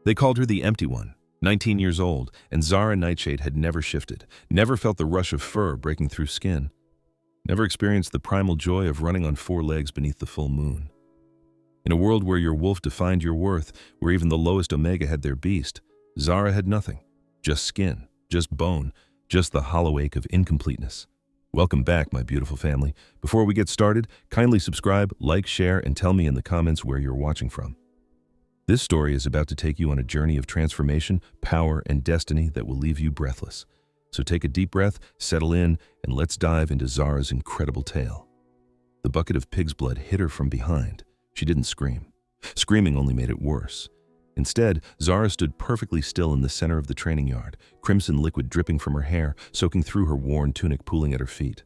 They called her the Empty One, 19 years old, and Zara Nightshade had never shifted, never felt the rush of fur breaking through skin, never experienced the primal joy of running on 4 legs beneath the full moon. In a world where your wolf defined your worth, where even the lowest omega had their beast, Zara had nothing. Just skin, just bone, just the hollow ache of incompleteness. Welcome back, my beautiful family. Before we get started, kindly subscribe, like, share, and tell me in the comments where you're watching from. This story is about to take you on a journey of transformation, power, and destiny that will leave you breathless. So take a deep breath, settle in, and let's dive into Zara's incredible tale. The bucket of pig's blood hit her from behind. She didn't scream. Screaming only made it worse. Instead, Zara stood perfectly still in the center of the training yard, crimson liquid dripping from her hair, soaking through her worn tunic pooling at her feet.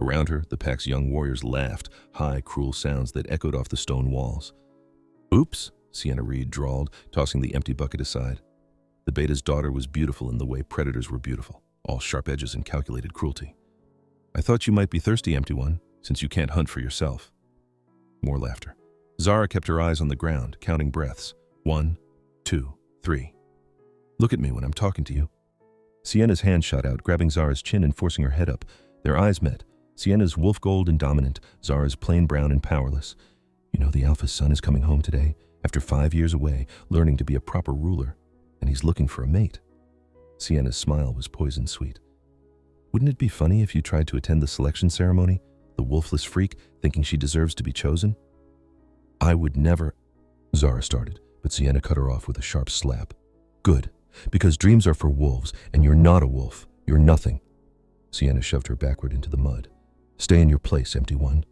Around her, the pack's young warriors laughed, high, cruel sounds that echoed off the stone walls. "Oops," Sienna Reed drawled, tossing the empty bucket aside. The beta's daughter was beautiful in the way predators were beautiful, all sharp edges and calculated cruelty. "I thought you might be thirsty, Empty One, since you can't hunt for yourself." More laughter. Zara kept her eyes on the ground, counting breaths. 1, 2, 3. "Look at me when I'm talking to you." Sienna's hand shot out, grabbing Zara's chin and forcing her head up. Their eyes met. Sienna's wolf gold and dominant, Zara's plain brown and powerless. "You know the alpha's son is coming home today, after 5 years away, learning to be a proper ruler, and he's looking for a mate." Sienna's smile was poison sweet. "Wouldn't it be funny if you tried to attend the selection ceremony, the wolfless freak, thinking she deserves to be chosen?" "I would never," Zara started, but Sienna cut her off with a sharp slap. "Good, because dreams are for wolves, and you're not a wolf. You're nothing." Sienna shoved her backward into the mud. "Stay in your place, Empty One."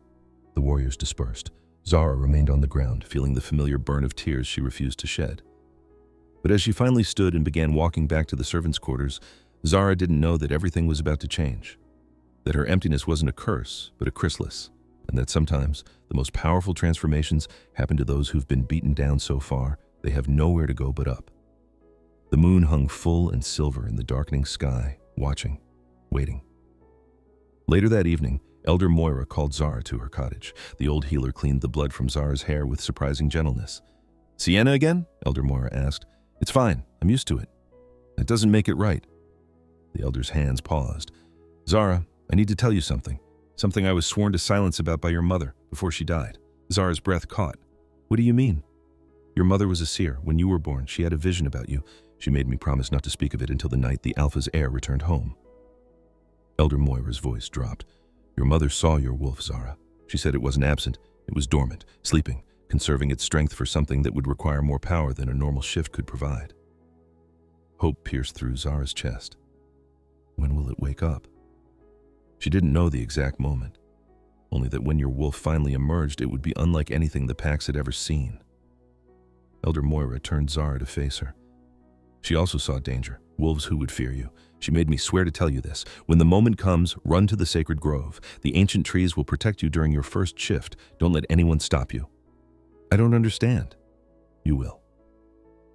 The warriors dispersed. Zara remained on the ground, feeling the familiar burn of tears she refused to shed. But as she finally stood and began walking back to the servants' quarters, Zara didn't know that everything was about to change. That her emptiness wasn't a curse, but a chrysalis, and that sometimes the most powerful transformations happen to those who've been beaten down so far they have nowhere to go but up. The moon hung full and silver in the darkening sky, watching, waiting. Later that evening, Elder Moira called Zara to her cottage. The old healer cleaned the blood from Zara's hair with surprising gentleness. "Sienna again?" Elder Moira asked. "It's fine. I'm used to it." "That doesn't make it right." The elder's hands paused. "Zara, I need to tell you something. Something I was sworn to silence about by your mother before she died." Zara's breath caught. "What do you mean?" "Your mother was a seer. When you were born, she had a vision about you. She made me promise not to speak of it until the night the Alpha's heir returned home." Elder Moira's voice dropped. "Your mother saw your wolf, Zara. She said it wasn't absent. It was dormant, sleeping, conserving its strength for something that would require more power than a normal shift could provide." Hope pierced through Zara's chest. When will it wake up? She didn't know the exact moment, only that when your wolf finally emerged, it would be unlike anything the packs had ever seen. Elder Moira turned Zara to face her. She also saw danger, wolves who would fear you. "She made me swear to tell you this. When the moment comes, run to the sacred grove. The ancient trees will protect you during your first shift. Don't let anyone stop you." "I don't understand." "You will."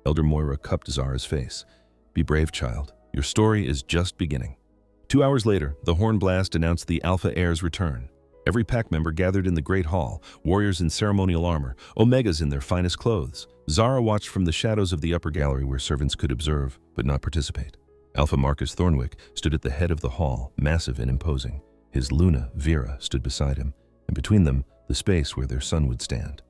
Elder Moira cupped Zara's face. "Be brave, child. Your story is just beginning." 2 hours later, the horn blast announced the Alpha heir's return. Every pack member gathered in the Great Hall, warriors in ceremonial armor, omegas in their finest clothes. Zara watched from the shadows of the upper gallery where servants could observe, but not participate. Alpha Marcus Thornwick stood at the head of the hall, massive and imposing. His Luna, Vera, stood beside him, and between them, the space where their son would stand.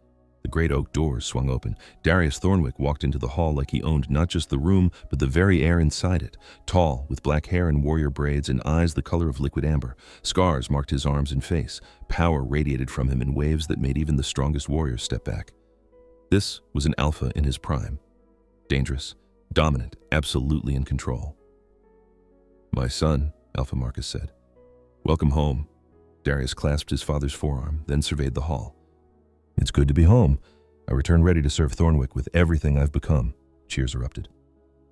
The great oak doors swung open. Darius Thornwick walked into the hall like he owned not just the room, but the very air inside it. Tall, with black hair and warrior braids and eyes the color of liquid amber. Scars marked his arms and face. Power radiated from him in waves that made even the strongest warriors step back. This was an alpha in his prime. Dangerous, dominant, absolutely in control. "My son," Alpha Marcus said. "Welcome home." Darius clasped his father's forearm, then surveyed the hall. "It's good to be home. I return ready to serve Thornwick with everything I've become." Cheers erupted.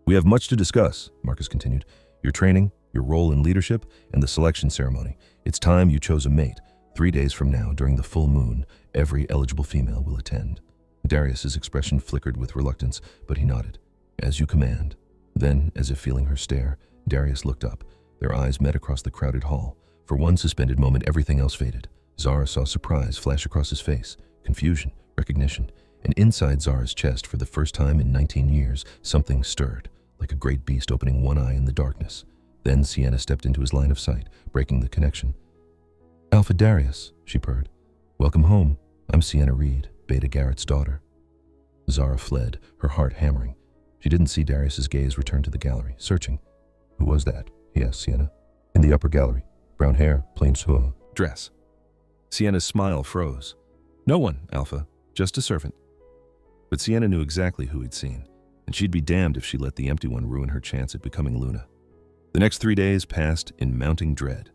"We have much to discuss," Marcus continued. "Your training, your role in leadership, and the selection ceremony. It's time you chose a mate. 3 days from now, during the full moon, every eligible female will attend." Darius's expression flickered with reluctance, but he nodded. "As you command." Then, as if feeling her stare, Darius looked up. Their eyes met across the crowded hall. For one suspended moment, everything else faded. Zara saw surprise flash across his face, confusion, recognition, and inside Zara's chest, for the first time in 19 years, something stirred, like a great beast opening one eye in the darkness. Then Sienna stepped into his line of sight, breaking the connection. "Alpha Darius," she purred. "Welcome home. I'm Sienna Reed, Beta Garrett's daughter." Zara fled, her heart hammering. She didn't see Darius's gaze return to the gallery, searching. "Who was that?" he asked Sienna. "In the upper gallery. Brown hair, plain dress." Sienna's smile froze. "No one, Alpha. Just a servant." But Sienna knew exactly who he'd seen, and she'd be damned if she let the empty one ruin her chance at becoming Luna. The next 3 days passed in mounting dread.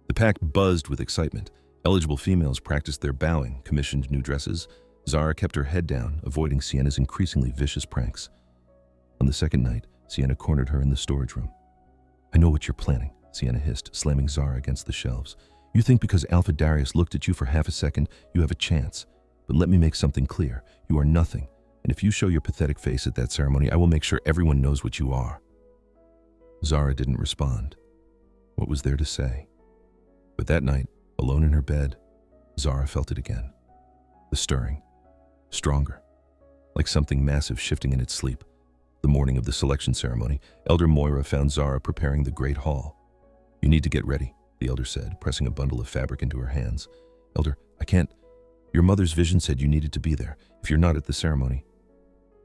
The pack buzzed with excitement. Eligible females practiced their bowing, commissioned new dresses. Zara kept her head down, avoiding Sienna's increasingly vicious pranks. On the second night, Sienna cornered her in the storage room. "I know what you're planning," Sienna hissed, slamming Zara against the shelves. "You think because Alpha Darius looked at you for half a second, you have a chance. But let me make something clear. You are nothing. And if you show your pathetic face at that ceremony, I will make sure everyone knows what you are." Zara didn't respond. What was there to say? But that night, alone in her bed, Zara felt it again. The stirring. Stronger. Like something massive shifting in its sleep. The morning of the selection ceremony, Elder Moira found Zara preparing the Great Hall. "You need to get ready," the elder said, pressing a bundle of fabric into her hands. "Elder, I can't. Your mother's vision said you needed to be there, if you're not at the ceremony."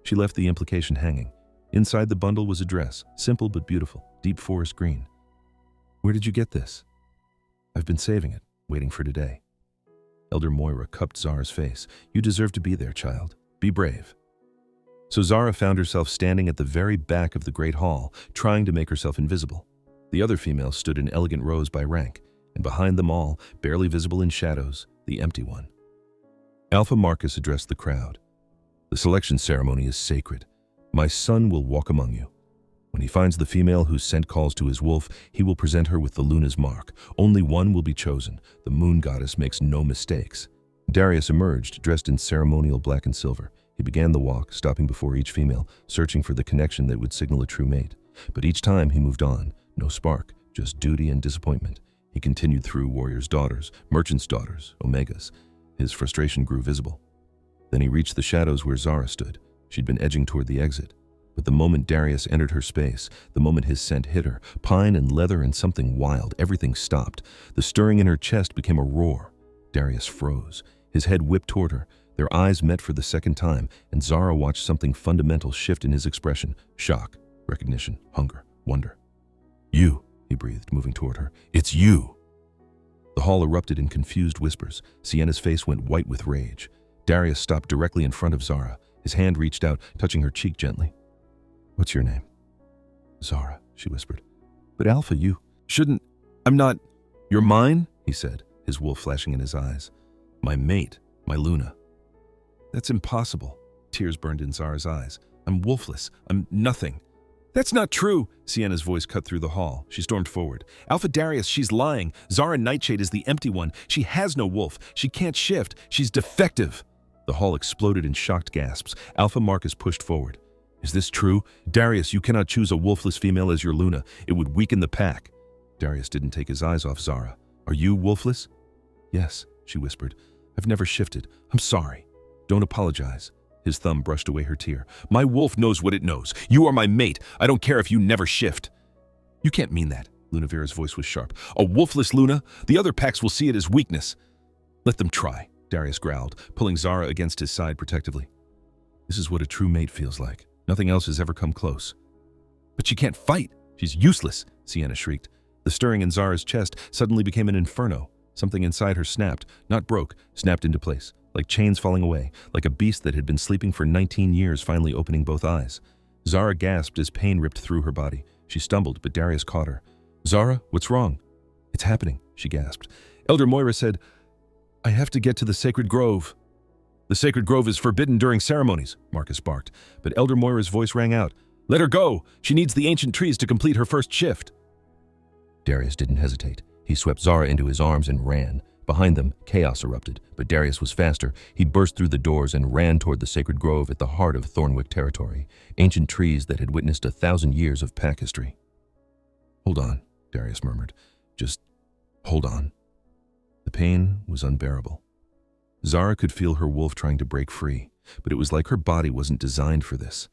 She left the implication hanging. Inside the bundle was a dress, simple but beautiful, deep forest green. "Where did you get this?" "I've been saving it, waiting for today." Elder Moira cupped Zara's face. "You deserve to be there, child. Be brave." So Zara found herself standing at the very back of the Great Hall, trying to make herself invisible. The other females stood in elegant rows by rank, and behind them all, barely visible in shadows, the empty one. Alpha Marcus addressed the crowd. "The selection ceremony is sacred. My son will walk among you. When he finds the female whose scent calls to his wolf, he will present her with the Luna's mark. Only one will be chosen. The moon goddess makes no mistakes." Darius emerged, dressed in ceremonial black and silver. He began the walk, stopping before each female, searching for the connection that would signal a true mate. But each time he moved on, no spark, just duty and disappointment. He continued through warriors' daughters, merchants' daughters, omegas. His frustration grew visible. Then he reached the shadows where Zara stood. She'd been edging toward the exit. But the moment Darius entered her space, the moment his scent hit her, pine and leather and something wild, everything stopped. The stirring in her chest became a roar. Darius froze. His head whipped toward her. Their eyes met for the second time, and Zara watched something fundamental shift in his expression. Shock, recognition, hunger, wonder. "You," he breathed, moving toward her. "It's you." The hall erupted in confused whispers. Sienna's face went white with rage. Darius stopped directly in front of Zara. His hand reached out, touching her cheek gently. "What's your name?" "Zara," she whispered. "But Alpha, you shouldn't. I'm not. You're mine," he said, his wolf flashing in his eyes. "My mate, my Luna." "That's impossible." Tears burned in Zara's eyes. "I'm wolfless. I'm nothing." "That's not true," Sienna's voice cut through the hall. She stormed forward. "Alpha Darius, she's lying. Zara Nightshade is the empty one. She has no wolf. She can't shift. She's defective." The hall exploded in shocked gasps. Alpha Marcus pushed forward. "Is this true? Darius, you cannot choose a wolfless female as your Luna. It would weaken the pack." Darius didn't take his eyes off Zara. "Are you wolfless?" "Yes," she whispered. "I've never shifted. I'm sorry." "Don't apologize." His thumb brushed away her tear. "My wolf knows what it knows. You are my mate. I don't care if you never shift." "You can't mean that." Lunavera's voice was sharp. "A wolfless Luna? The other packs will see it as weakness." "Let them try," Darius growled, pulling Zara against his side protectively. "This is what a true mate feels like. Nothing else has ever come close." "But she can't fight. She's useless," Sienna shrieked. The stirring in Zara's chest suddenly became an inferno. Something inside her snapped, not broke, snapped into place, like chains falling away, like a beast that had been sleeping for 19 years finally opening both eyes. Zara gasped as pain ripped through her body. She stumbled, but Darius caught her. "Zara, what's wrong?" "It's happening," she gasped. "Elder Moira said, I have to get to the sacred grove." "The sacred grove is forbidden during ceremonies," Marcus barked, but Elder Moira's voice rang out. "Let her go! She needs the ancient trees to complete her first shift." Darius didn't hesitate. He swept Zara into his arms and ran. Behind them, chaos erupted, but Darius was faster. He burst through the doors and ran toward the sacred grove at the heart of Thornwick territory, ancient trees that had witnessed 1,000 years of pack history. "Hold on," Darius murmured. "Just hold on." The pain was unbearable. Zara could feel her wolf trying to break free. but it was like her body wasn't designed for this.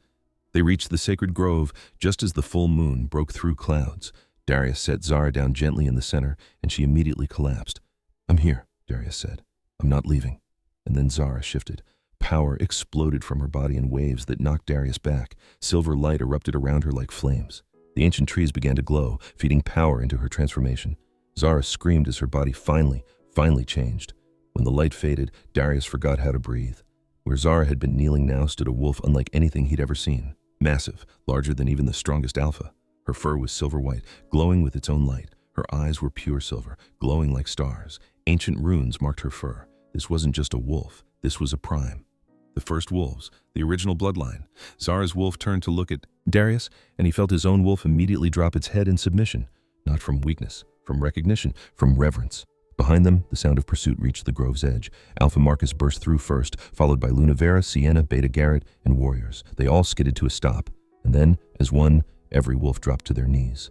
They reached the sacred grove just as the full moon broke through clouds. Darius set Zara down gently in the center, and she immediately collapsed. "I'm here," Darius said. "I'm not leaving." And then Zara shifted. Power exploded from her body in waves that knocked Darius back. Silver light erupted around her like flames. The ancient trees began to glow, feeding power into her transformation. Zara screamed as her body finally changed. When the light faded, Darius forgot how to breathe. Where Zara had been kneeling now stood a wolf unlike anything he'd ever seen. Massive, larger than even the strongest alpha. Her fur was silver white, glowing with its own light. Her eyes were pure silver, glowing like stars. Ancient runes marked her fur. This wasn't just a wolf, this was a prime. The first wolves, the original bloodline. Zara's wolf turned to look at Darius, and he felt his own wolf immediately drop its head in submission. Not from weakness, from recognition, from reverence. Behind them, the sound of pursuit reached the grove's edge. Alpha Marcus burst through first, followed by Luna Vera, Sienna, Beta Garrett, and warriors. They all skidded to a stop, and then, as one, every wolf dropped to their knees.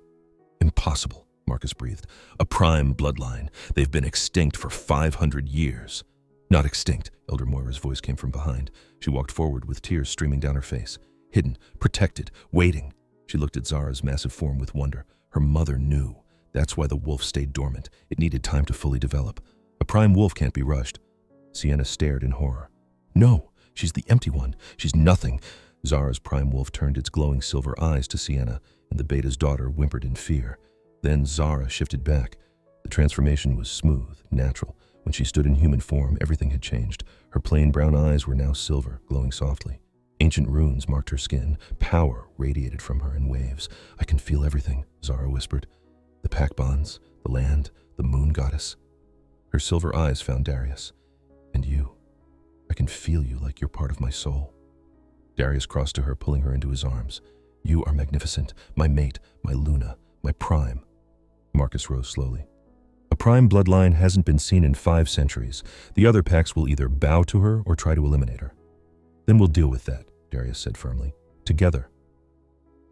"Impossible," Marcus breathed. "A prime bloodline. They've been extinct for 500 years. "Not extinct," Elder Moira's voice came from behind. She walked forward with tears streaming down her face. Hidden, protected, waiting. She looked at Zara's massive form with wonder. Her mother knew. That's why the wolf stayed dormant. It needed time to fully develop. A prime wolf can't be rushed. Sienna stared in horror. "No, she's the empty one. She's nothing." Zara's prime wolf turned its glowing silver eyes to Sienna, and the beta's daughter whimpered in fear. Then Zara shifted back. The transformation was smooth, natural. When she stood in human form, everything had changed. Her plain brown eyes were now silver, glowing softly. Ancient runes marked her skin. Power radiated from her in waves. "I can feel everything," Zara whispered. "The pack bonds, the land, the moon goddess." Her silver eyes found Darius. "And you. I can feel you like you're part of my soul." Darius crossed to her, pulling her into his arms. "You are magnificent, my mate, my Luna, my prime." Marcus rose slowly. "A prime bloodline hasn't been seen in 5 centuries. The other packs will either bow to her or try to eliminate her." "Then we'll deal with that," Darius said firmly. "Together."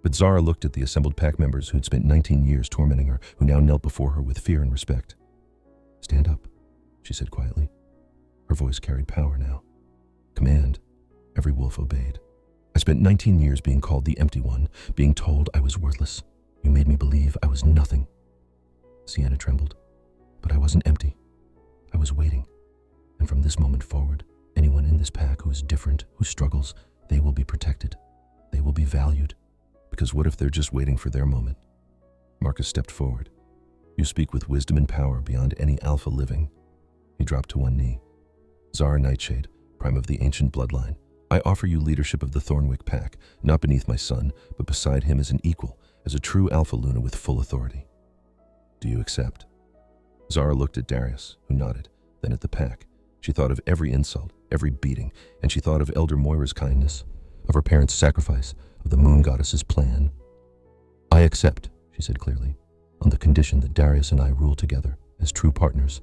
But Zara looked at the assembled pack members who'd spent 19 years tormenting her, who now knelt before her with fear and respect. "Stand up," she said quietly. Her voice carried power now. Command. Every wolf obeyed. "I spent 19 years being called the Empty One, being told I was worthless. You made me believe I was nothing." Sienna trembled. "But I wasn't empty. I was waiting. And from this moment forward, anyone in this pack who is different, who struggles, they will be protected. They will be valued. Because what if they're just waiting for their moment?" Marcus stepped forward. "You speak with wisdom and power beyond any alpha living." He dropped to one knee. "Zara Nightshade, prime of the ancient bloodline, I offer you leadership of the Thornwick pack, not beneath my son, but beside him as an equal, as a true alpha Luna with full authority. Do you accept?" Zara looked at Darius, who nodded, then at the pack. She thought of every insult, every beating, and she thought of Elder Moira's kindness, of her parents' sacrifice, of the moon goddess's plan. "I accept," she said clearly, "on the condition that Darius and I rule together, as true partners."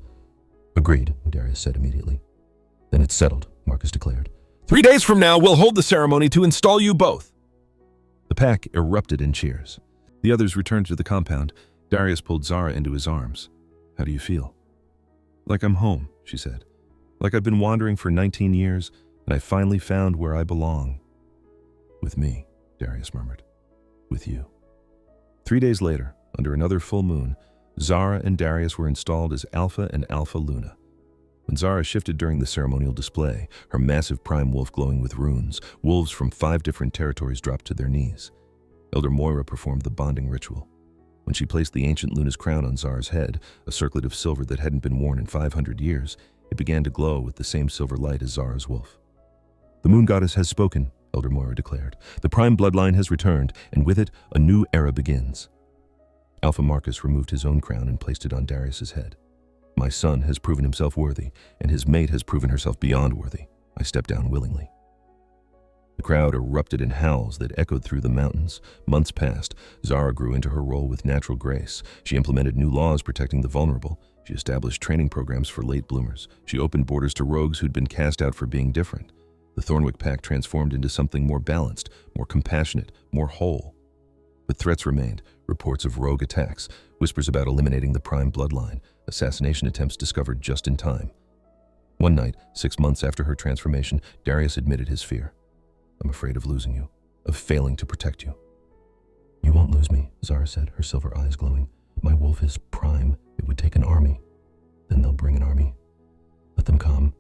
"Agreed," Darius said immediately. "Then it's settled," Marcus declared. 3 days from now, we'll hold the ceremony to install you both." The pack erupted in cheers. The others returned to the compound. Darius pulled Zara into his arms. "How do you feel?" "Like I'm home," she said. "Like I've been wandering for 19 years, and I finally found where I belong." "With me," Darius murmured. "With you." 3 days later, under another full moon, Zara and Darius were installed as Alpha and Alpha Luna. When Zara shifted during the ceremonial display, her massive prime wolf glowing with runes, wolves from 5 different territories dropped to their knees. Elder Moira performed the bonding ritual. When she placed the ancient Luna's crown on Zara's head, a circlet of silver that hadn't been worn in 500 years, it began to glow with the same silver light as Zara's wolf. "The moon goddess has spoken," Elder Moira declared. "The prime bloodline has returned, and with it, a new era begins." Alpha Marcus removed his own crown and placed it on Darius's head. "My son has proven himself worthy, and his mate has proven herself beyond worthy. I step down willingly." The crowd erupted in howls that echoed through the mountains. Months passed. Zara grew into her role with natural grace. She implemented new laws protecting the vulnerable. She established training programs for late bloomers. She opened borders to rogues who'd been cast out for being different. The Thornwick pack transformed into something more balanced, more compassionate, more whole. But threats remained. Reports of rogue attacks, whispers about eliminating the prime bloodline, assassination attempts discovered just in time. One night, 6 months after her transformation, Darius admitted his fear. "I'm afraid of losing you, of failing to protect you." "You won't lose me," Zara said, her silver eyes glowing. "My wolf is prime. It would take an army. Then they'll bring an army. Let them come.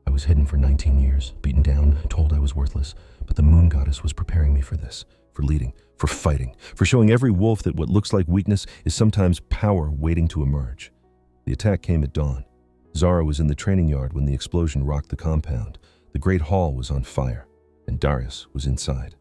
I was hidden for 19 years, beaten down, told I was worthless. But the moon goddess was preparing me for this, for leading, for fighting, for showing every wolf that what looks like weakness is sometimes power waiting to emerge." The attack came at dawn. Zara was in the training yard when the explosion rocked the compound. The great hall was on fire, and Darius was inside.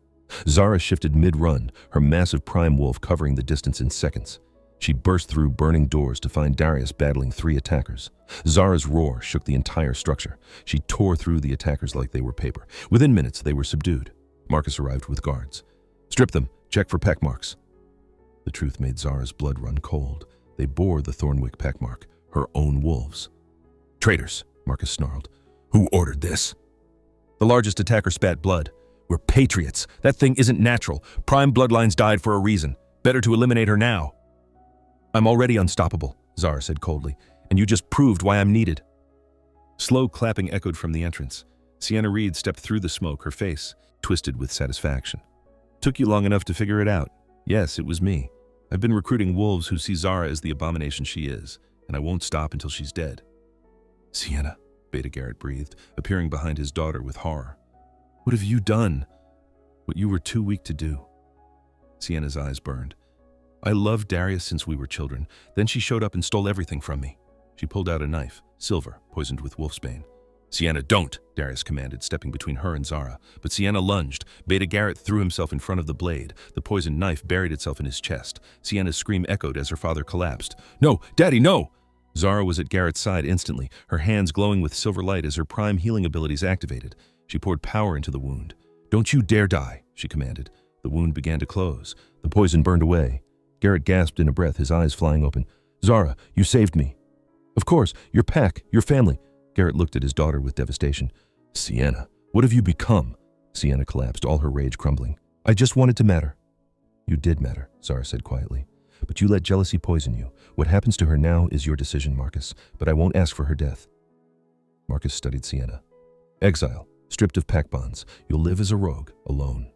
Zara shifted mid-run, her massive prime wolf covering the distance in seconds. She burst through burning doors to find Darius battling 3 attackers. Zara's roar shook the entire structure. She tore through the attackers like they were paper. Within minutes, they were subdued. Marcus arrived with guards. "Strip them. Check for peck marks." The truth made Zara's blood run cold. They bore the Thornwick peck mark, her own wolves. "Traitors," Marcus snarled. "Who ordered this?" "The largest attacker spat blood. We're patriots. That thing isn't natural. Prime bloodlines died for a reason. Better to eliminate her now." "I'm already unstoppable," Zara said coldly, "and you just proved why I'm needed." Slow clapping echoed from the entrance. Sienna Reed stepped through the smoke, her face twisted with satisfaction. "Took you long enough to figure it out. Yes, it was me. I've been recruiting wolves who see Zara as the abomination she is, and I won't stop until she's dead." "Sienna," Beta Garrett breathed, appearing behind his daughter with horror. "What have you done? What you were too weak to do." Sienna's eyes burned. "I loved Darius since we were children. Then she showed up and stole everything from me." She pulled out a knife, silver, poisoned with wolfsbane. "Sienna, don't!" Darius commanded, stepping between her and Zara. But Sienna lunged. Beta Garrett threw himself in front of the blade. The poisoned knife buried itself in his chest. Sienna's scream echoed as her father collapsed. "No! Daddy, no!" Zara was at Garrett's side instantly, her hands glowing with silver light as her prime healing abilities activated. She poured power into the wound. "Don't you dare die," she commanded. The wound began to close. The poison burned away. Garrett gasped in a breath, his eyes flying open. "Zara, you saved me." "Of course, your pack, your family." Garrett looked at his daughter with devastation. "Sienna, what have you become?" Sienna collapsed, all her rage crumbling. "I just wanted to matter." "You did matter," Zara said quietly. "But you let jealousy poison you. What happens to her now is your decision, Marcus, but I won't ask for her death." Marcus studied Sienna. "Exile, stripped of pack bonds. You'll live as a rogue, alone."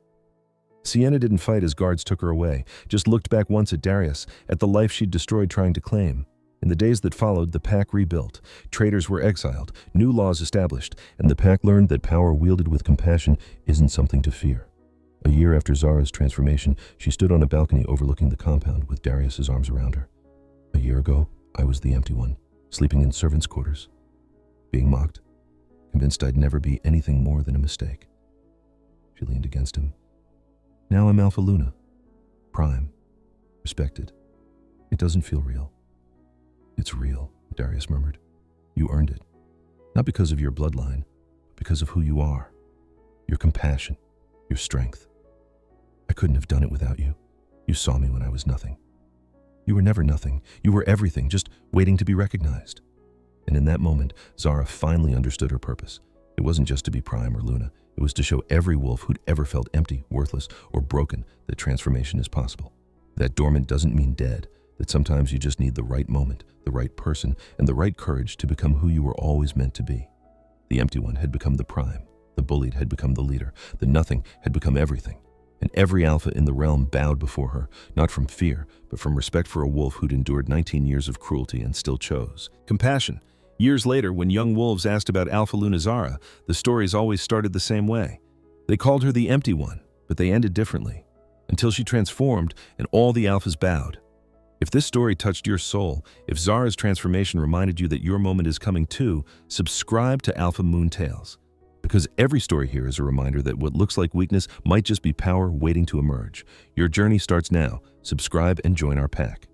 Sienna didn't fight as guards took her away, just looked back once at Darius, at the life she'd destroyed trying to claim. In the days that followed, the pack rebuilt. Traitors were exiled, new laws established, and the pack learned that power wielded with compassion isn't something to fear. A year after Zara's transformation, she stood on a balcony overlooking the compound with Darius's arms around her. "A year ago, I was the empty one, sleeping in servants' quarters, being mocked, convinced I'd never be anything more than a mistake." She leaned against him. "Now I'm Alpha Luna, prime, respected. It doesn't feel real." "It's real," Darius murmured. "You earned it. Not because of your bloodline, but because of who you are. Your compassion, your strength. I couldn't have done it without you. You saw me when I was nothing. You were never nothing. You were everything, just waiting to be recognized." And in that moment, Zara finally understood her purpose. It wasn't just to be Prime or Luna. It was to show every wolf who'd ever felt empty, worthless, or broken that transformation is possible. That dormant doesn't mean dead, that sometimes you just need the right moment, the right person, and the right courage to become who you were always meant to be. The empty one had become the Prime. The bullied had become the leader. The nothing had become everything. And every alpha in the realm bowed before her, not from fear, but from respect for a wolf who'd endured 19 years of cruelty and still chose compassion. Years later, when young wolves asked about Alpha Luna Zara, the stories always started the same way. They called her the empty one, but they ended differently, until she transformed and all the alphas bowed. If this story touched your soul, if Zara's transformation reminded you that your moment is coming too, subscribe to Alpha Moon Tales. Because every story here is a reminder that what looks like weakness might just be power waiting to emerge. Your journey starts now. Subscribe and join our pack.